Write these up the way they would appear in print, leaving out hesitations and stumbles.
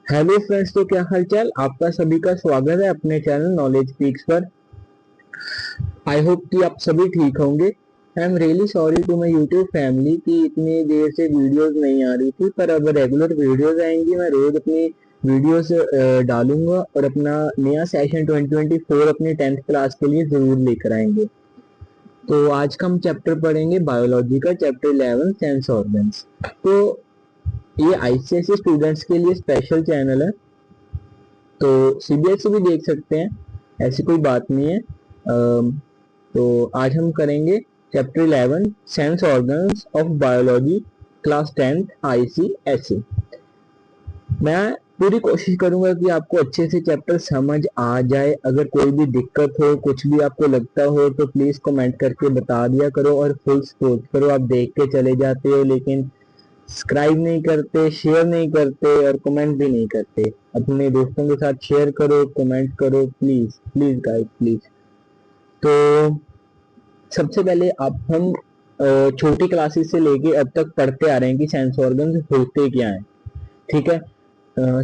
Hello friends, तो क्या हालचाल। आपका सभी का स्वागत है अपने चैनल नॉलेज पीक्स पर। आई होप कि आप सभी ठीक होंगे। I am really sorry to my YouTube family कि इतनी देर से वीडियोस नहीं आ रही थी, पर अब रेगुलर वीडियोस आएंगी। मैं रोज अपनी वीडियोस डालूंगा और अपना नया सेशन 2024 अपनी 10th क्लास के लिए जरूर लेकर आएंगे। तो आज का हम चैप्टर पढ़ेंगे बायोलॉजी का, चैप्टर 11 सेंस ऑर्गन्स। तो ये आईसीएसई स्टूडेंट्स के लिए स्पेशल चैनल है, तो सीबीएसई भी देख सकते हैं, ऐसी कोई बात नहीं है। तो आज हम करेंगे chapter 11 sense organs of biology, class 10th ICSE. मैं पूरी कोशिश करूंगा कि आपको अच्छे से चैप्टर समझ आ जाए। अगर कोई भी दिक्कत हो, कुछ भी आपको लगता हो, तो प्लीज कमेंट करके बता दिया करो और फुल सपोर्ट करो। आप देख के चले जाते हो लेकिन सब्सक्राइब नहीं करते, शेयर नहीं करते और कमेंट भी नहीं करते। अपने दोस्तों के साथ शेयर करो, कमेंट करो, प्लीज प्लीज गाइस प्लीज। तो सबसे पहले आप हम छोटी क्लासेस से लेके अब तक पढ़ते आ रहे हैं कि सेंस ऑर्गन्स होते क्या हैं। ठीक है।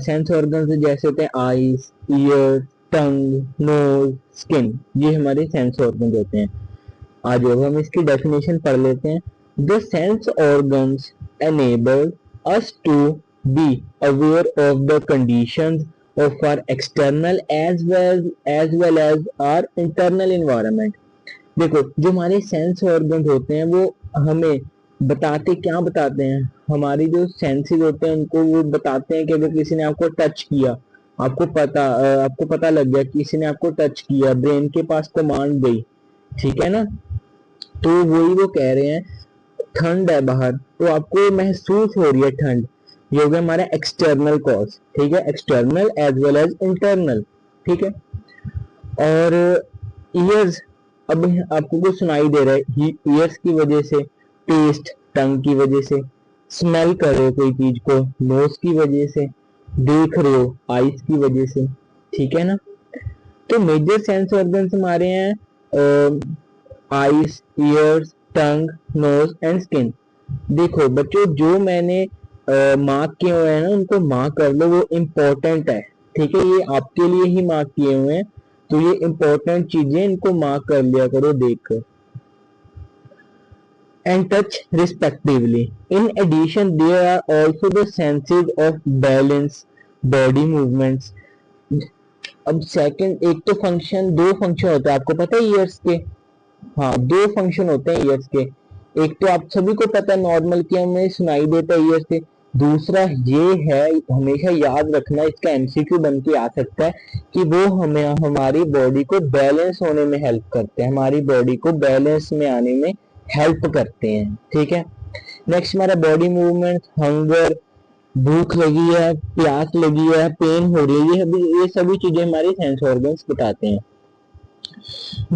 सेंस ऑर्गन्स जैसे होते हैं आईज, ईयर, टंग, नोज, स्किन, ये हमारे सेंस ऑर्गन्स होते हैं। आज अब हम इसकी डेफिनेशन पढ़ लेते हैं। The sense organs enable us to be aware of the conditions of our external as well as our internal environment। देखो, जो हमारे सेंस ऑर्गन्स होते हैं वो हमें बताते क्या बताते हैं, हमारी जो सेंसेस होते हैं उनको वो बताते हैं कि अगर किसी ने आपको टच किया, आपको पता लग गया कि किसी ने आपको टच किया, ब्रेन के पास कमांड गई। ठीक है ना। तो वही वो कह रहे हैं, ठंड है बाहर तो आपको महसूस हो रही है ठंड, ये हो गया हमारा एक्सटर्नल कॉज। ठीक है, external as well as internal. ठीक है। और ईयर्स, अब आपको कुछ सुनाई दे रहा है, ईयर्स की वजह से, टेस्ट टंग की वजह से, स्मेल कर रहे हो कोई चीज को नोज की वजह से, देख रहे हो आईज की वजह से। ठीक है ना। तो मेजर सेंस ऑर्गन्स हमारे हैं eyes, ears, tongue, nose and skin. देखो बच्चों, जो मैंने मार्क किए हुए हैं ना उनको मार्क कर लो, वो इम्पोर्टेंट है। ठीक है, ये आपके लिए ही मार्क किए हुए हैं, तो ये इम्पोर्टेंट चीजें इनको मार्क कर लिया करो देख कर। And touch respectively. In addition, there are also the senses of balance, body movements। अब सेकंड, एक तो फंक्शन, दो फंक्शन होते हैं आपको पता है ईयर्स के। हाँ, दो फंक्शन होते हैं ईयर्स के। एक तो आप सभी को पता है नॉर्मल कि हमें सुनाई देता है ईयर्स के। दूसरा ये है, हमेशा याद रखना, इसका एमसीक्यू बन के आ सकता है कि वो हमें हमारी बॉडी को बैलेंस होने में हेल्प करते हैं, हमारी बॉडी को बैलेंस में आने में हेल्प करते हैं। ठीक है। नेक्स्ट हमारा बॉडी मूवमेंट, हंगर, भूख लगी है, प्यास लगी है, पेन हो रही है, ये सभी चीजें हमारी सेंस ऑर्गन्स बताते हैं।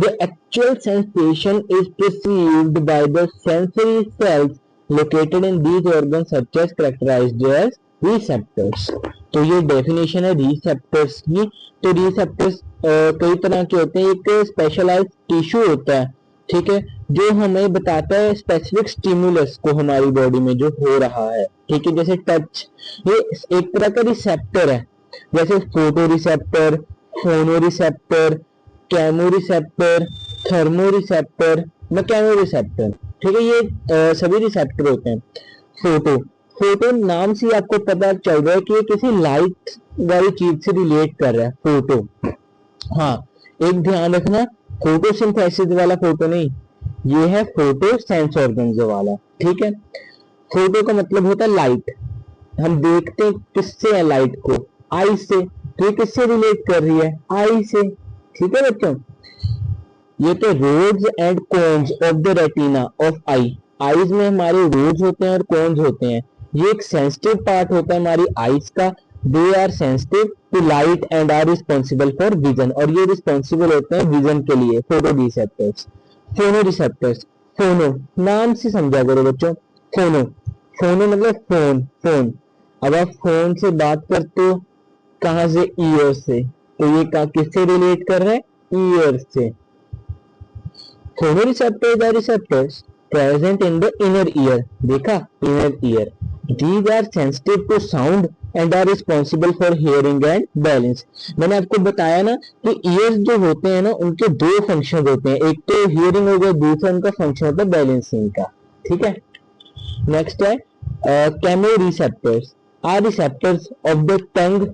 The actual sensation is perceived by the sensory cells located in these organs such as characterized as receptors। तो ये डेफिनेशन है रिसेप्टर्स की। तो रिसेप्टर्स कई तरह के होते हैं। एक स्पेशलाइज्ड टिश्यू होता है, ठीक है, जो हमें बताता है स्पेसिफिक स्टिमुलस को हमारी बॉडी में जो हो रहा है। ठीक है, जैसे टच, ये एक तरह का रिसेप्टर है, जैसे फोटो रिसेप्टर, फोनो receptor, camo receptor, thermo receptor, mechano receptor. ठीक है, ये सभी रिसेप्टर होते हैं। फोटो, फोटो नाम से आपको पता चल रहा है कि ये किसी लाइट वाली चीज से रिलेट कर रहा है फोटो। हाँ, एक ध्यान रखना, फोटोसिंथेसिस वाला फोटो नहीं, ये है फोटो सेंस ऑर्गन्स वाला। ठीक है। फोटो का मतलब होता है लाइट। हम देखते हैं किससे है लाइट को, आई से। तो ये किससे रिलेट कर रही है, आई से। ठीक है बच्चों, ये तो rods and cones of the retina of eye. Eyes में हमारे रोड्स होते हैं और कोन्स होते हैं। ये एक सेंसिटिव पार्ट होता है हमारी आईज का। They are sensitive to light and are responsible for vision, और ये रिस्पॉन्सिबल होते हैं विजन के लिए। फोटो रिसेप्टर्स, फोनो रिसेप्टर्स, फोनो नाम से समझा करो बच्चों। फोनो, फोनो मतलब फोन, फोन। अब आप फोन से बात करते हो कहां से, ईयर से, तो ये किससे रिलेट कर रहे हैं, ईयर से। Photoreceptors are receptors present in the inner ear। देखा, inner ear। These are sensitive to sound and are responsible for hearing and balance. मैंने आपको बताया ना कि ईयर्स जो होते हैं ना उनके दो फंक्शन होते हैं, एक तो हियरिंग हो गया, दूसरा उनका फंक्शन होता है बैलेंसिंग का। ठीक है, नेक्स्ट है chemo receptors are receptors of the tongue.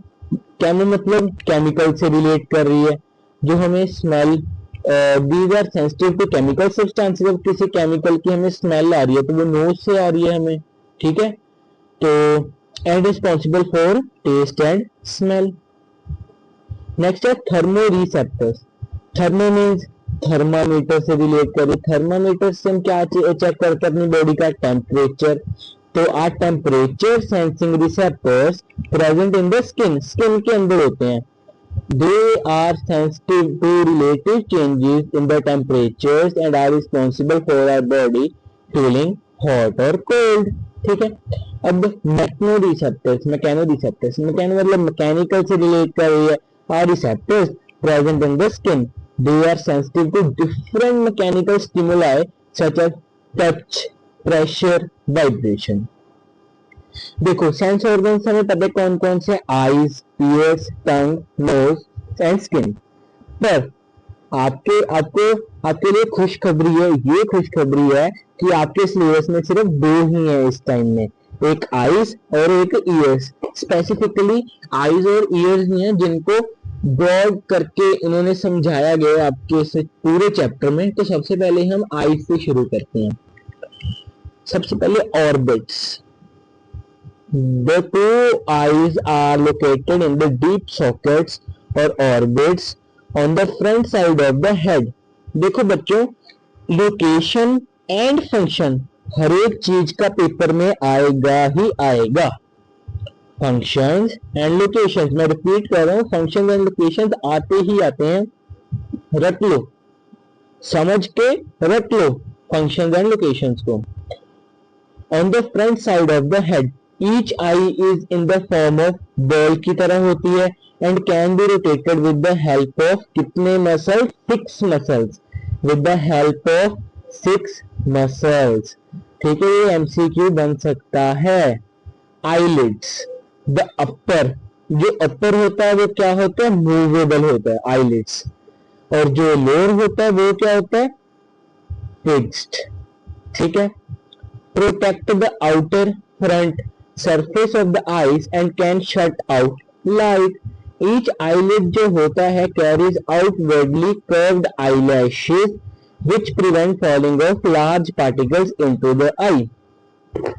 Chemo मतलब केमिकल से रिलेट कर रही है, जो हमें smell, these are sensitive to chemical substances. किसी केमिकल की हमें स्मेल आ रही है तो वो नोज से आ रही है हमें, ठीक है, तो and responsible for test and smell. Next है thermo receptors. Thermo means thermometer से रिलेट करें। थर्मामीटर से हम क्या चेक करते हैं अपनी बॉडी का टेम्परेचर, तो are temperature sensing receptors present in the skin, skin के अंदर होते हैं। They are sensitive to relative changes in the temperatures and are responsible for our body feeling hot or cold. ठीक है, अब मैकेनोरिसेप्टर्स, मैकेनोरिसेप्टर्स, मैकेनो मतलब mechanical से relate कर रही है। Are receptors present in the skin, they are sensitive to different mechanical stimuli such as touch, pressure, vibration. देखो sense organs हमें पता है कौन कौन से, eyes, ears, tongue, nose and skin. पर आपके आपको आपके लिए खुशखबरी है, ये खुशखबरी है कि आपके सिलेबस में सिर्फ दो ही है इस टाइम में, एक आईज और एक ईयर्स। स्पेसिफिकली आईज और ईयर्स ही हैं जिनको ब्रॉड करके इन्होंने समझाया गया आपके इस पूरे चैप्टर में। तो सबसे पहले हम आईज से शुरू करते हैं। सबसे पहले orbits. The two eyes are located in the deep sockets or orbits on the front side of the head. देखो बच्चों, लोकेशन एंड फंक्शन हर एक चीज का पेपर में आएगा ही आएगा। फंक्शंस एंड लोकेशंस, मैं रिपीट कर रहा हूँ, फंक्शंस एंड लोकेशंस आते ही आते हैं, रट लो, समझ के रट लो फंक्शंस एंड लोकेशंस को। On the front side of the head, each eye is in the form of ball की तरह होती है and can be rotated with the help of कितने muscles? 6 muscles. With the help of 6 muscles. ठीक है, ये MCQ बन सकता है। Eyelids, the upper, जो upper होता है वो क्या होता है? Movable होता है eyelids, और जो lower होता है वो क्या होता है? Fixed। ठीक है, protect the outer front surface of the eyes and can shut out light. Each eyelid जो होता है carries outwardly curved eyelashes which prevent falling of large particles into the eye.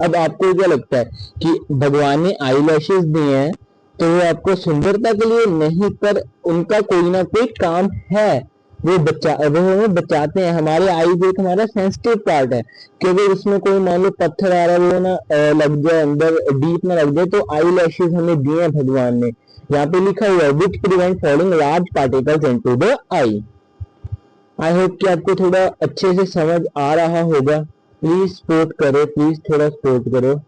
अब आपको क्या लगता है कि भगवान ने eyelashes दिए हैं तो वो आपको सुंदरता के लिए नहीं, पर उनका कोई ना कोई काम है, वो हमें बचाते हैं। हमारे आईज एक हमारा सेंसिटिव पार्ट है कि अगर उसमें कोई मान लो पत्थर आ रहा है वो ना लग जाए, अंदर डीप में लग जाए, तो आई लैशेज हमें दिए हैं भगवान ने। यहाँ पे लिखा हुआ है which prevent falling large particles into the I. I hope कि आपको थोड़ा अच्छे से समझ आ रहा होगा। प्लीज सपोर्ट करो, प्लीज थोड़ा सपोर्ट करो।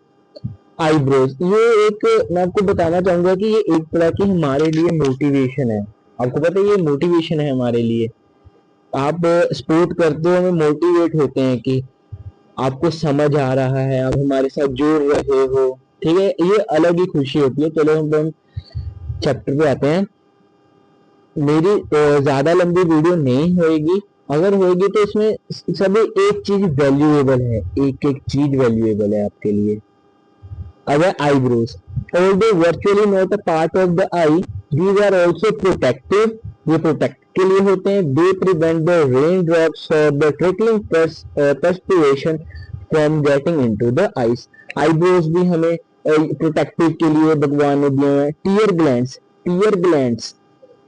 आईब्रोज, ये एक मैं आपको बताना चाहूंगा कि ये एक तरह की हमारे लिए मोटिवेशन है। आपको पता है ये मोटिवेशन है हमारे लिए। आप सपोर्ट करते हो, हमें मोटिवेट होते हैं कि आपको समझ आ रहा है, आप हमारे साथ जुड़ रहे हो। ठीक है, ये अलग ही खुशी होती है। चलो हम चैप्टर पे आते हैं। मेरी ज्यादा लंबी वीडियो नहीं होगी, अगर होगी तो इसमें सभी एक चीज वैल्यूएबल है, एक एक चीज वैल्यूएबल है आपके लिए। अगर eyebrows, although virtually not a part of the eye, these are also protective, ये प्रोटेक्ट के लिए होते हैं। They prevent the rain drops और the trickling perspiration from getting into the eyes. Eyebrows भी हमें प्रोटेक्टिव के लिए भगवान ने दिए हैं। Tear glands, tear glands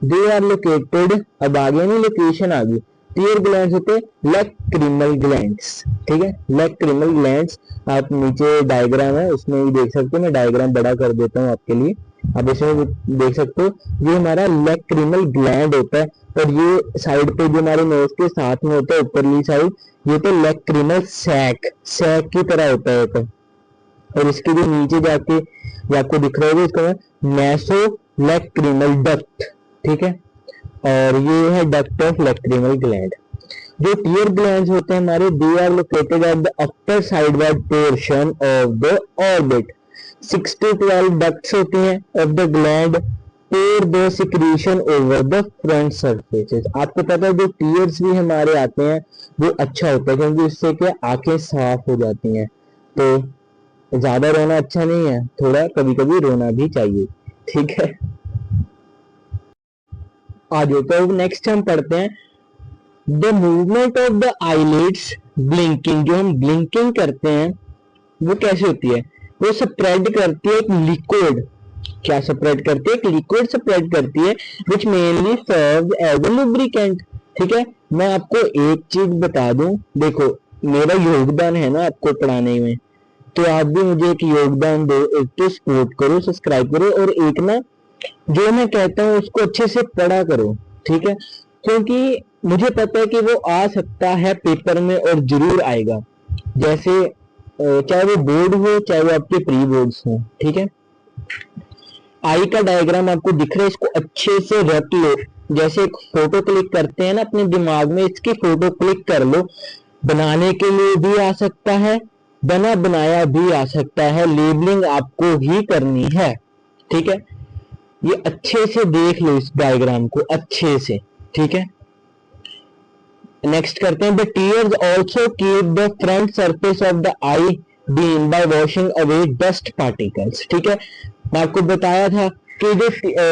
they are located, अब आगे नहीं लोकेशन आ गई। टीयर ग्लैंड्स होते हैं लैक्रिमल ग्लैंड्स। ठीक है, लैक्रिमल ग्लैंड्स, आप नीचे डायग्राम है उसमें भी देख सकते हो, मैं डायग्राम बड़ा कर देता हूँ आपके लिए, आप इसमें देख सकते हो। ये हमारा लैक्रिमल ग्लैंड होता है, और ये साइड पे जो हमारे नोज के साथ में होता है ऊपरली साइड, ये तो लैक्रिमल सैक, सैक की तरह होता है तो। और इसके जो नीचे जाके ये आपको दिख रहा होगा, इसका नेसो लैक्रिमल डक्ट। ठीक है, और ये है डक्ट ऑफ लैक्रिमल ग्लैंड। जो टीयर ग्लैंड्स होते हैं हमारे, they are located at the upper sideward portion of the orbit. 6 to 12 ducts होती हैं of the gland pour the secretion over the front surfaces। आपको पता है जो टीयर्स भी हमारे आते हैं वो अच्छा होता है क्योंकि इससे क्या आंखें साफ हो जाती हैं। तो ज्यादा रोना अच्छा नहीं है, थोड़ा कभी कभी रोना भी चाहिए, ठीक है। आ जाओ, तो नेक्स्ट हम पढ़ते हैं the movement of the eyelids blinking. जो हम ब्लिंकिंग करते हैं वो कैसे होती है, वो स्प्रेड करती है एक लिक्विड। क्या स्प्रेड करती है, एक लिक्विड स्प्रेड करती है which mainly serve as a lubricant. ठीक है, मैं आपको एक चीज बता दूं, देखो मेरा योगदान है ना आपको पढ़ाने में, तो आप भी मुझे एक योगदान दो, एक तो सपोर्ट करो, सब्सक्राइब करो, और एक ना जो मैं कहता हूँ उसको अच्छे से पढ़ा करो, ठीक है। क्योंकि मुझे पता है कि वो आ सकता है पेपर में और जरूर आएगा, जैसे चाहे वो बोर्ड हो चाहे वो आपके प्री बोर्ड्स हो, ठीक है। आई का डायग्राम आपको दिख रहा है, इसको अच्छे से रट लो, जैसे एक फोटो क्लिक करते हैं ना अपने दिमाग में, इसकी फोटो क्लिक कर लो। बनाने के लिए भी आ सकता है, बना बनाया भी आ सकता है, लेबलिंग आपको ही करनी है, ठीक है। ये अच्छे से देख लो इस डायग्राम को अच्छे से, ठीक है। नेक्स्ट करते हैं the tears also keep the front surface of the I beam bye washing away dust particles. ठीक है, मैं आपको बताया था कि जो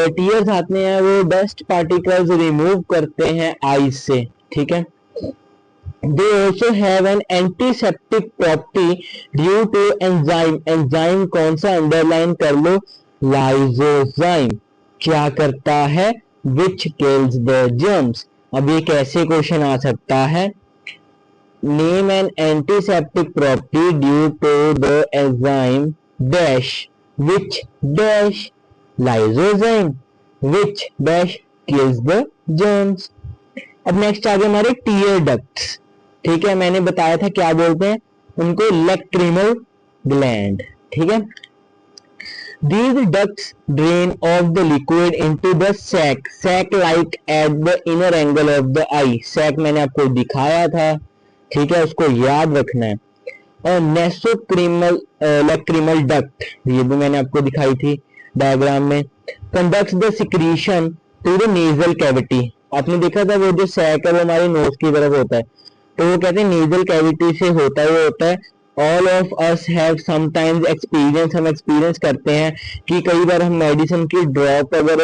टीयर्स आते हैं वो डस्ट पार्टिकल्स रिमूव करते हैं आईज से, ठीक है। They also have an antiseptic property due to enzyme। Enzyme कौन सा, अंडरलाइन कर लो, लाइसोजाइम। क्या करता है, which kills the germs। अब ये कैसे क्वेश्चन आ सकता है, name an antiseptic property due to the enzyme dash which dash lysozyme which dash kills the germs। अब नेक्स्ट आ गए हमारे टीयर डक्ट्स, ठीक है। मैंने बताया था क्या बोलते हैं उनको, लैक्रिमल ग्लैंड, ठीक है। These ducts drain off the liquid into the sac like at the inner angle of the eye। sac मैंने आपको दिखाया था, ठीक है, उसको याद रखना है। और नेसोक्रिमल लैक्रिमल डक्ट, ये भी मैंने आपको दिखाई थी डायग्राम में, conducts the secretion to the nasal cavity. आपने देखा था वो जो सैक है वो हमारे नोज की तरफ होता है, तो वो कहते हैं नेजल कैविटी से होता है, वो होता है। All of us have sometimes experience, हम एक्सपीरियंस करते हैं कि कई बार हम मेडिसिन की ड्रॉप अगर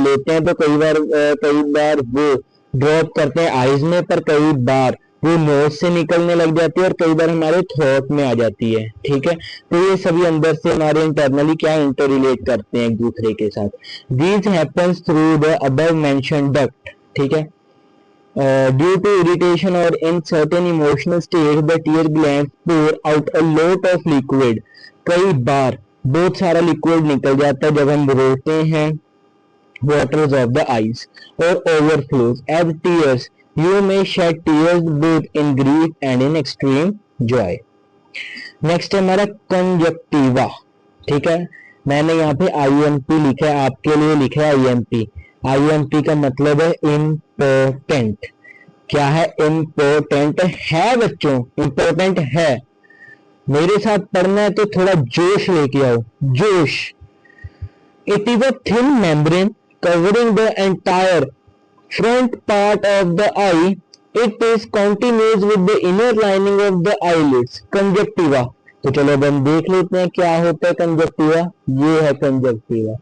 लेते हैं तो कई बार वो ड्रॉप करते हैं आईज में, पर कई बार वो नोज से निकलने लग जाती है और कई बार हमारे थ्रोट में आ जाती है, ठीक है। तो ये सभी अंदर से हमारे इंटरनली क्या इंटर रिलेट करते हैं एक दूसरे के साथ। This happens through the above mentioned duct, ठीक है। Due to irritation or in certain emotional states, the tear glands pour out a lot of liquid। कई बार बहुत सारा लिक्विड निकल जाता है जब हम रोते हैं, waters of the eyes, or overflows as tears। You may shed tears both in grief and in extreme joy। Next है हमारा कंजक्टिवा, ठीक है। मैंने यहाँ पे IMP लिखा है, आपके लिए लिखा है IMP। IMP का मतलब है इम्पोर्टेंट। क्या है, इम्पोर्टेंट है बच्चों, इम्पोर्टेंट है। मेरे साथ पढ़ना है तो थोड़ा जोश लेके आओ, जोश। It is a thin membrane covering the entire front part of the eye. It is continuous with the inner lining of the eyelids. Conjunctiva, तो चलो अब हम देख लेते हैं क्या होता है कंजक्टिवा। ये है कंजक्टिवा,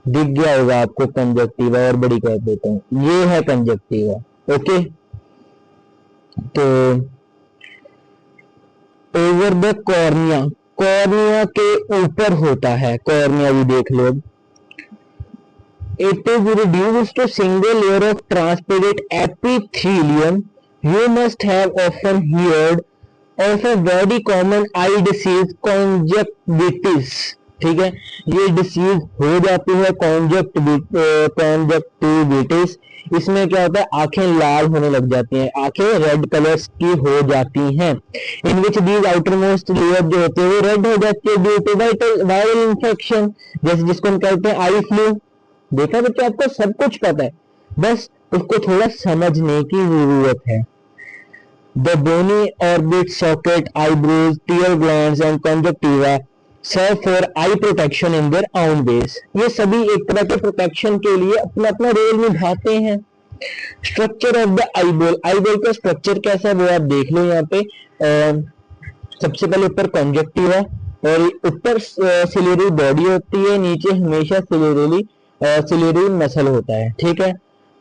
दिख गया होगा आपको कंजक्टिवा, और बड़ी कह देता हूं, ये है कंजक्टिवा, ओके। तो ओवर द कॉर्निया, कॉर्निया के ऊपर होता है, कॉर्निया भी देख लो। It is reduced to single layer of transparent epithelium. You must have often heard of a very common eye disease conjunctivitis, ठीक है। ये डिसीज हो जाती है कॉन्जक्टिविटिस। इसमें क्या होता है, आंखें लाल होने लग जाती हैं, आंखें रेड कलर्स की हो जाती हैं। In which these outermost layer जो होते हैं वो रेड हो जाती है ड्यू टू वायरल इंफेक्शन, जैसे जिसको हम कहते हैं आई फ्लू। देखा बच्चों, आपको सब कुछ पता है, बस उसको थोड़ा समझने की जरूरत है। The bony orbit, socket, eyebrows, tear glands and conjunctiva serve for eye protection in their own base. ये सभी एक तरह के प्रोटेक्शन के लिए अपना अपना रोल निभाते हैं। Structure of the eye ball का स्ट्रक्चर कैसा है वो आप देख लो यहाँ पे। सबसे पहले ऊपर कॉन्जक्टिवा और ऊपर सिलेरी बॉडी होती है, नीचे हमेशा सिलेरी मसल होता है, ठीक है।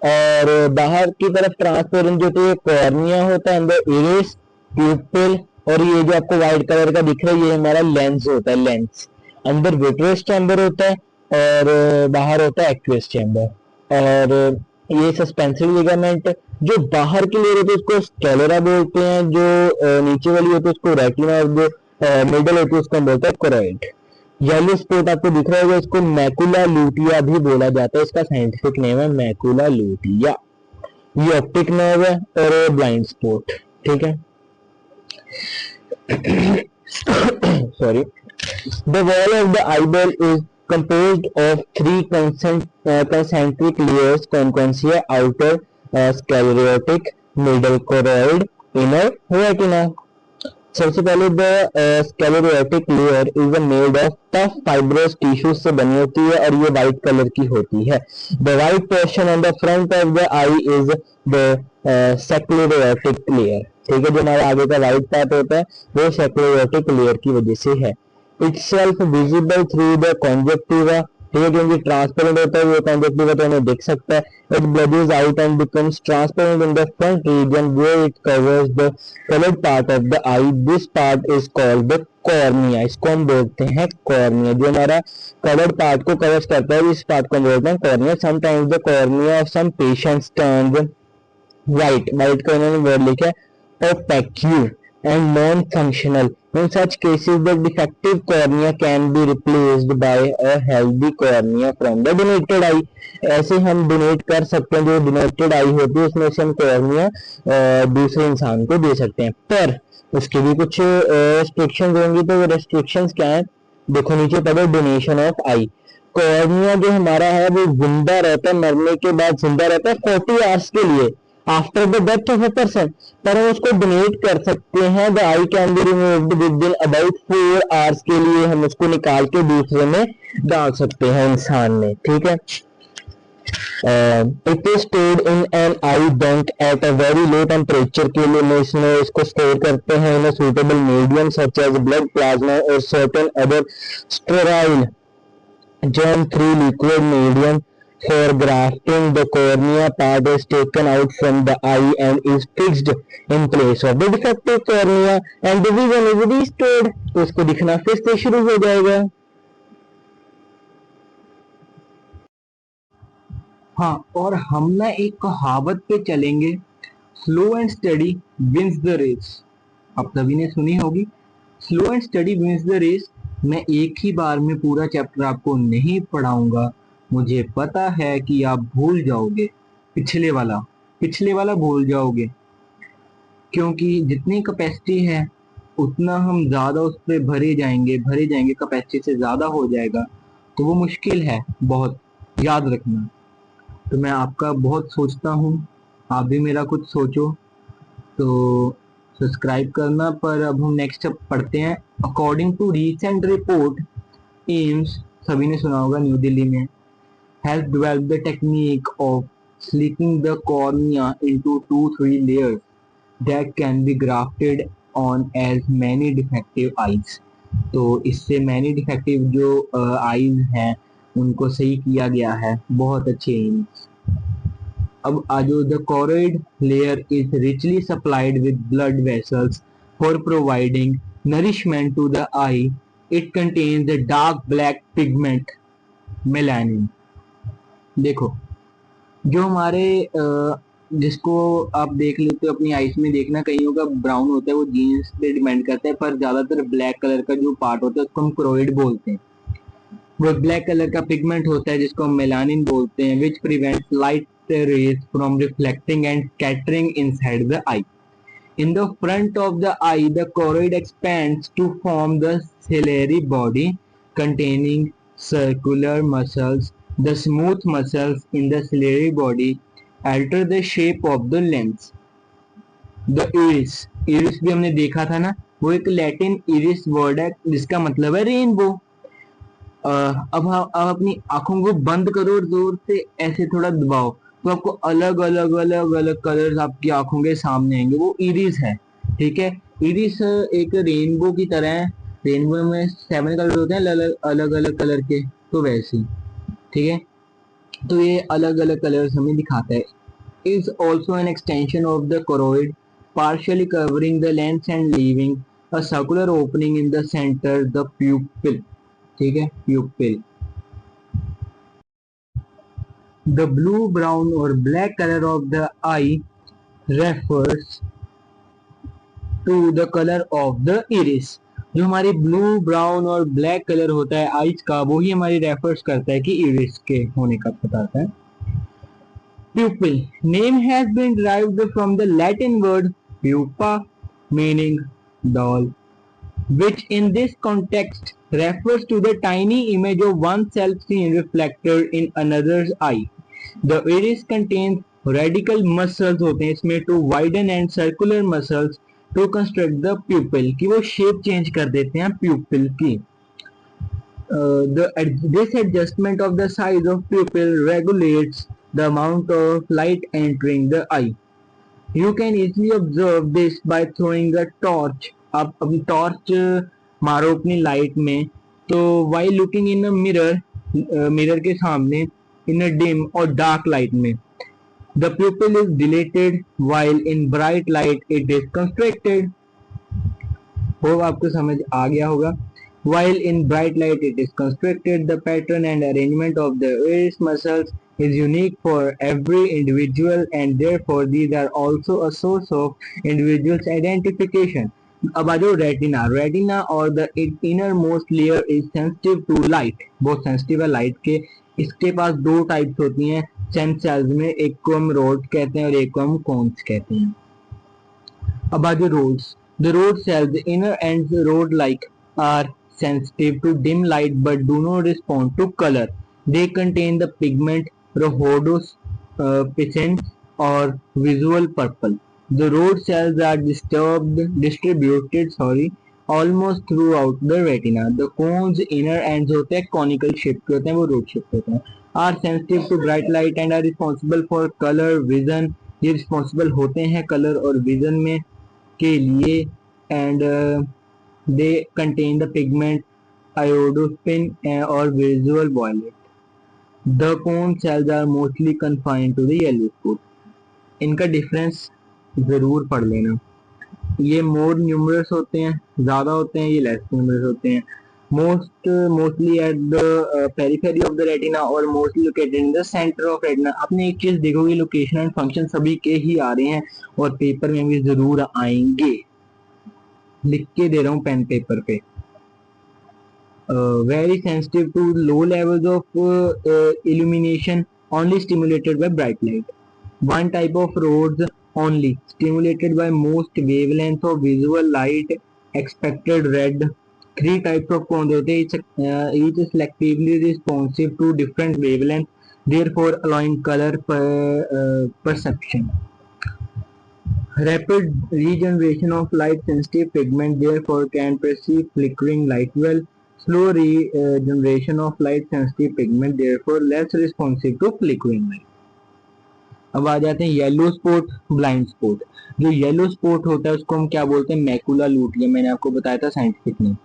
और बाहर की तरफ ट्रांसपेरेंट जो है कॉर्निया होता है, अंदर इरिस, प्यूपिल, और ये जो आपको व्हाइट कलर का दिख रहा है ये हमारा लेंस होता है, लेंस। अंदर विट्रियस चैम्बर होता है और बाहर होता है एक्वियस चैम्बर। और ये सस्पेंसरी लिगामेंट जो बाहर की लेयर होती है उसको स्क्लेरा बोलते हैं, जो नीचे वाली होती है उसको रेटिना, और जो मिडल होती है उसको बोलते हैं कोरोइड। येलो स्पॉट आपको दिख रहा होगा, इसको मैकुला लूटिया भी बोला जाता है, इसका साइंटिफिक नेम है मैकुला लूटिया। ये ऑप्टिक नर्व है और ब्लाइंड स्पॉट, ठीक है। Sorry. The wall of the eyeball is composed of three concentric layers: conchoidal, outer sclerotic, middle choroid, inner retina. सबसे पहले the sclerotic layer is made of tough fibrous tissue से बनी होती है और ये व्हाइट कलर की होती है। The white portion on the front of the I is the sclerotic layer, ठीक है। जो हमारा आगे का व्हाइट पार्ट होता है वो स्क्लेरोटिक लेयर की वजह से है। इटसेल्फ विजिबल थ्रू द कॉन्जक्टिवा, ठीक है, क्योंकि ट्रांसपेरेंट होता है वो कॉन्जक्टिवा तो हमें दिख सकता है। It bladders out and becomes transparent in the front region where it covers the coloured part of the eye. This part is called the cornea. इसको हम बोलते हैं कॉर्निया। जो हमारा कलर्ड पार्ट को कवर्स करता है इस पार्ट को हम बोलते हैं cornea. Sometimes the cornea of some patients turns white, white का इन्होंने वर्ड लिखा है opaque and non-functional. In such cases, the defective cornea can be replaced by a healthy cornea from the donated eye. ऐसे हम donate कर सकते हैं, जो डोनेटेड आई होती है उसमें से हम कॉर्निया दूसरे इंसान को दे सकते हैं। पर उसके भी कुछ रेस्ट्रिक्शंस होंगी। तो वो रेस्ट्रिक्शंस क्या है देखो नीचे पढ़ो। डोनेशन ऑफ आई, कॉर्निया जो हमारा है वो जिंदा रहता है, मरने के बाद जिंदा रहता है 40 आवर्स के लिए after the death of a person, पर हम उसको डोनेट कर सकते हैं। The I can be removed with in about 4 hours के लिए हम उसको निकाल के दूसरे में डाल सकते हैं इंसान में, ठीक है। It is stored in an eye bank at a very low temperature के लिए इसमें इसको स्टोर करते हैं in suitable medium such as blood plasma और certain other sterile germ-free liquid medium. For grafting, the cornea part is taken out from the eye and is fixed in place of the defective cornea and the vision is restored. तो इसको दिखना फिर से शुरू हो जाएगा। हाँ, और हम ना एक कहावत पे चलेंगे, slow and steady wins the race. आप सभी ने सुनी होगी, slow and steady wins the race. मैं एक ही बार में पूरा चैप्टर आपको नहीं पढ़ाऊंगा, मुझे पता है कि आप भूल जाओगे, पिछले वाला भूल जाओगे, क्योंकि जितनी कैपेसिटी है उतना हम ज्यादा उस पर भरे जाएंगे, कैपेसिटी से ज्यादा हो जाएगा तो वो मुश्किल है बहुत, याद रखना। तो मैं आपका बहुत सोचता हूँ, आप भी मेरा कुछ सोचो, तो सब्सक्राइब करना। पर अब हम नेक्स्ट पढ़ते हैं। According to recent report, AIIMS सभी ने सुना होगा, न्यू दिल्ली में has developed the technique of sleeping the cornea into 2-3 layers that can be grafted on as many defective eyes. तो इससे मैनी डिफेक्टिव जो आईज हैं उनको सही किया गया है, बहुत अच्छे एम्स। अब आजो, the choroid layer is richly supplied with blood vessels for providing nourishment to the eye. It contains the dark black pigment melanin. देखो, जो हमारे जिसको आप देख लेते हो अपनी आईज में, देखना कईयों का ब्राउन होता है, वो जीन्स पे डिपेंड करता है, पर ज्यादातर ब्लैक कलर का जो पार्ट होता है उसको हम कोरोइड बोलते हैं। वो ब्लैक कलर का पिगमेंट होता है जिसको हम मेलानिन बोलते हैं, which prevents light rays from reflecting and scattering inside the eye. In the front of the eye, the choroid expands to form the ciliary body containing circular muscles. The smooth muscles in the ciliary body alter the shape of the lens. The iris भी हमने देखा था ना, वो एक Latin iris word है जिसका मतलब है रेनबो। अब आप अपनी आंखों को बंद करो और जोर से ऐसे थोड़ा दबाओ, तो आपको अलग अलग अलग अलग कलर्स आपकी आंखों के सामने आएंगे। वो इरिस है, ठीक है। इरिस एक रेनबो की तरह है। रेनबो में 7 कलर होते हैं अलग अलग कलर के, तो वैसे ही, ठीक है। तो ये अलग अलग कलर्स हमें दिखाता है। Is also an extension of the choroid, partially covering the lens and leaving a circular opening in the center, the pupil, ठीक है, pupil। The blue, brown or black color of the eye refers to the color of the iris। जो हमारी blue, brown और black colour होता है eyes का, वो ही हमारी रेफर्स करता है कि इरिस के होने का बताता है। Pupil name has been derived from the Latin word pupa, meaning doll, which in this context refers to the tiny image of oneself seen reflected in another's eye। The iris contains radical muscles होते हैं इसमें to widen and circular muscles to construct the pupil, कि वो shape change कर देते हैं pupil की। This adjustment of the size of pupil regulates the amount of light entering the eye। You can easily observe this by throwing a torch। आप अपनी torch मारो अपनी लाइट में, तो while looking in a mirror, mirror के सामने, in a dim और dark light में, the pupil is dilated while in bright light it is constricted। वो आपको समझ आ गया होगा। While in bright light it is constricted, the pattern and arrangement of the iris muscles is unique for every individual and therefore these are also a source of individual's identification। अब आ जाओ retina. Retina और the innermost layer is sensitive to light, बहुत sensitive है light के। इसके पास दो types होती हैं सेंस सेल्स में, एक को हम रोड कहते हैं और एक को हम कोन्स कहते हैं। अब आ जाओ roads. The rod cells, the inner ends rod-like, are sensitive to dim light but do not respond to color. They contain the pigment rhodopsin or visual purple. The rod cells are distributed almost throughout the retina. The cones inner ends होते हैं conical shape के होते हैं, वो rod shape होते हैं। Are sensitive to bright light and are responsible for color vision। ये responsible होते हैं color और vision में के लिए। And they contain the pigment iodopsin और visual violet. The cone cells are mostly confined to the yellow spot. इनका difference जरूर पढ़ लेना। ये मोर न्यूमरस होते हैं, ज्यादा होते हैं, ये लेस न्यूमरस होते हैं। Mostly at the periphery of the retina और mostly located in the centre of retina. आपने एक चीज देखोगे, लोकेशन एंड फंक्शन सभी के ही आ रहे हैं और पेपर में भी जरूर आएंगे। लिख के दे रहा हूँ पेन पेपर पे। Very sensitive to low levels of illumination, only stimulated by bright light। One type of rods only stimulated by most wavelengths of visual light expected red। Three types of cones होते हैं, each selectively responsive to different wavelengths, therefore allowing color perception। Rapid regeneration of light sensitive pigment therefore can perceive flickering light well। Slow regeneration of light sensitive pigment therefore less responsive to flickering light। अब आ जाते हैं yellow spot, blind spot. जो yellow spot होता है उसको हम क्या बोलते हैं, मैकुला लूटिया, मैंने आपको बताया था साइंटिफिक नेम।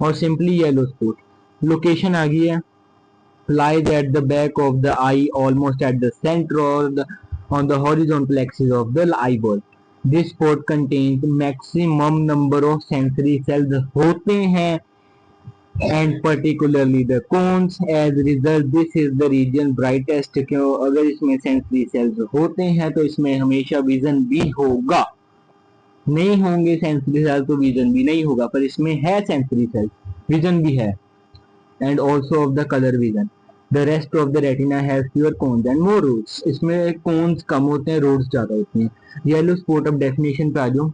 और सिंपली येलो स्पॉट लोकेशन आ गई है, lies at the back of the eye almost at the center or on the horizontal axis of the eyeball। This spot contains maximum number of sensory cells होते हैं and particularly the cones। As a result this is the region brightest। क्यों, अगर इसमें sensory cells होते हैं तो इसमें हमेशा vision भी होगा। नहीं होंगे sensory cells तो vision भी नहीं होगा, पर इसमें है sensory cells, vision भी है। And also of the color vision। The rest of the retina has fewer cones and more rods। इसमें cones कम होते हैं, rods ज़्यादा होते हैं। Yellow spot, अब definition पे आ जाओ।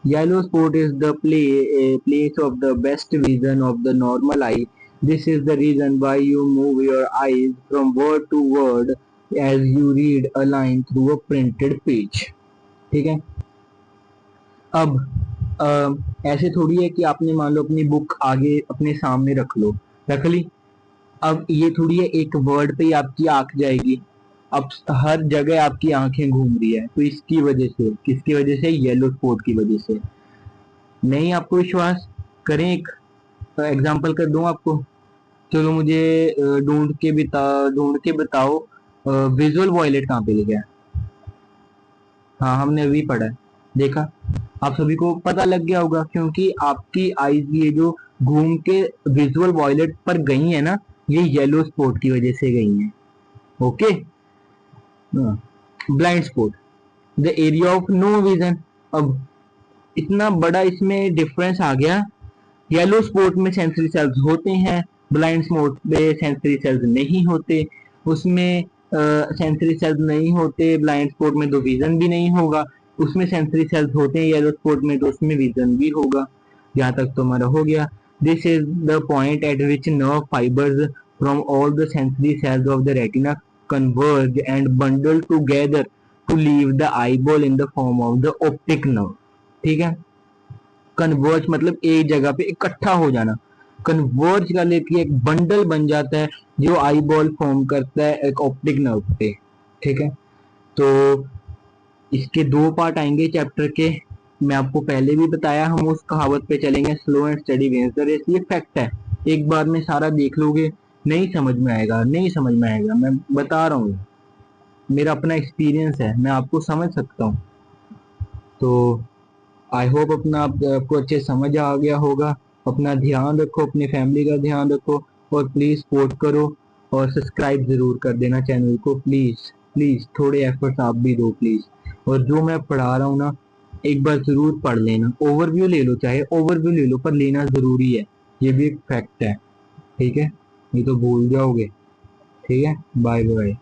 Yellow spot is the place of the best vision of the normal eye। This is the reason why you move your eyes from word to word as you read a line through a printed page। ठीक है। अब ऐसे थोड़ी है कि आपने मान लो अपनी बुक आगे अपने सामने रख ली। अब ये थोड़ी है एक वर्ड पे ही आपकी आंख जाएगी। अब हर जगह आपकी आंखें घूम रही है, तो इसकी वजह से, किसकी वजह से? येलो स्पॉट की वजह से। नहीं आपको विश्वास? करें एक एग्जांपल कर दूं आपको? चलो मुझे ढूंढ के बताओ, विजुअल वॉयलेट कहाँ पे लिखा है? हाँ हमने अभी पढ़ा है, देखा। आप सभी को पता लग गया होगा, क्योंकि आपकी आईज ये जो घूम के विजुअल वॉयलेट पर गई है ना, ये येलो स्पॉट की वजह से गई है। Okay. Blind spot, the area of no vision. अब इतना बड़ा इसमें डिफरेंस आ गया। येलो स्पॉट में सेंसरी सेल्स होते हैं, ब्लाइंड स्पॉट में सेंसरी सेल्स नहीं होते। उसमें सेंसरी सेल्स नहीं होते ब्लाइंड स्पॉट में, तो विजन भी नहीं होगा। उसमें सेंसरी सेल्स होते हैं येलो स्पॉट में, तो उसमें विजन भी होगा। यहाँ तक तो हमारा हो गया। This is the point eight which nerve fibres from all the sensory sales of the retina converge and bundle together to leave the eyeball in the form of the optic nerve। ठीक है। Converge मतलब एक जगह पे इकट्ठा हो जाना, converge कर लेती है, एक बंडल बन जाता है जो आई बॉल फॉर्म करता है एक ऑप्टिक नर्व पे। ठीक है। तो इसके दो पार्ट आएंगे चैप्टर के। मैं आपको पहले भी बताया, हम उस कहावत पे चलेंगे, slow and steady wins the race. ये फैक्ट है, एक बार में सारा देख लोगे नहीं समझ में आएगा, नहीं समझ में आएगा, मैं बता रहा हूँ। मेरा अपना एक्सपीरियंस है, मैं आपको समझ सकता हूँ। तो आई होप आपको अच्छे समझ आ गया होगा। अपना ध्यान रखो, अपनी फैमिली का ध्यान रखो, और प्लीज सपोर्ट करो, और सब्सक्राइब जरूर कर देना चैनल को, प्लीज प्लीज। थोड़े एफर्ट्स आप भी दो प्लीज। और जो मैं पढ़ा रहा हूँ ना, एक बार जरूर पढ़ लेना, ओवरव्यू ले लो, चाहे ओवरव्यू ले लो, पर लेना जरूरी है। ये भी एक फैक्ट है। ठीक है, नहीं तो भूल जाओगे। ठीक है, बाय बाय।